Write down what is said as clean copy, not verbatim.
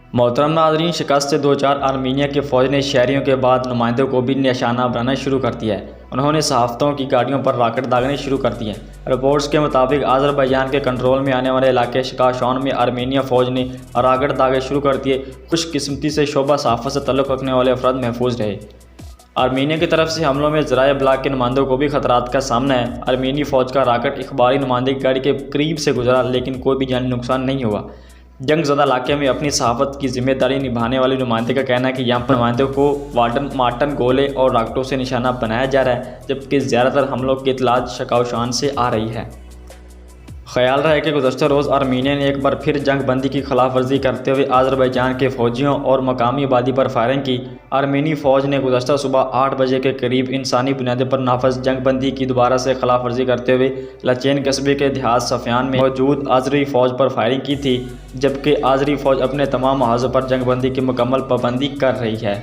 मोहतरम नाज़रीन, शिकस्त से दो चार आर्मीनिया की फ़ौज ने शहरियों के बाद नुमाइंदों को भी निशाना बनाना शुरू कर दिया है। उन्होंने सहाफ़तों की गाड़ियों पर रॉकेट दागने शुरू कर दिए हैं। रिपोर्ट्स के मुताबिक आज़रबाईजान के कंट्रोल में आने वाले इलाके शिकाशौन में आर्मीनिया फ़ौज ने रॉकेट दागे शुरू कर दिए। खुशकिस्मती से शोबा सहाफ़त से तल्लुक़ रखने वाले अफराद महफूज रहे। आर्मीनिया की तरफ से हमलों में ज़राए ब्लाक के नुमाइंदों को भी खतरात का सामना है। आर्मीनी फ़ौज का रॉकेट इखबारी नुमाइंदे की गाड़ी के करीब से गुजरा, लेकिन कोई भी जानी नुकसान नहीं हुआ। जंग ज़दा इलाके में अपनी सहाफ़त की जिम्मेदारी निभाने वाले नुमाइंदे का कहना है कि यहाँ पर नुमाइंदों को मार्टन गोले और रॉकेटों से निशाना बनाया जा रहा है, जबकि ज़्यादातर हमलों की इत्तलात शिकाशौन से आ रही है। ख्याल रहा है कि गुज़श्ता रोज़ आर्मीनिया ने एक बार फिर जंग बंदी की खिलाफ वर्जी करते हुए आज़रबाईजान के फ़ौजियों और मकामी आबादी पर फायरिंग की। आर्मीनी फ़ौज ने गुज़श्ता सुबह 8 बजे के करीब इंसानी बुनियादों पर नाफज जंग बंदी की दोबारा से खिलाफ वर्जी करते हुए लचेन कस्बे के देहात सफ़ियान में मौजूद आज़री फ़ौज पर फायरिंग की थी, जबकि आज़री फ़ौज अपने तमाम महाजों पर जंग बंदी की मुकम्मल पाबंदी कर रही है।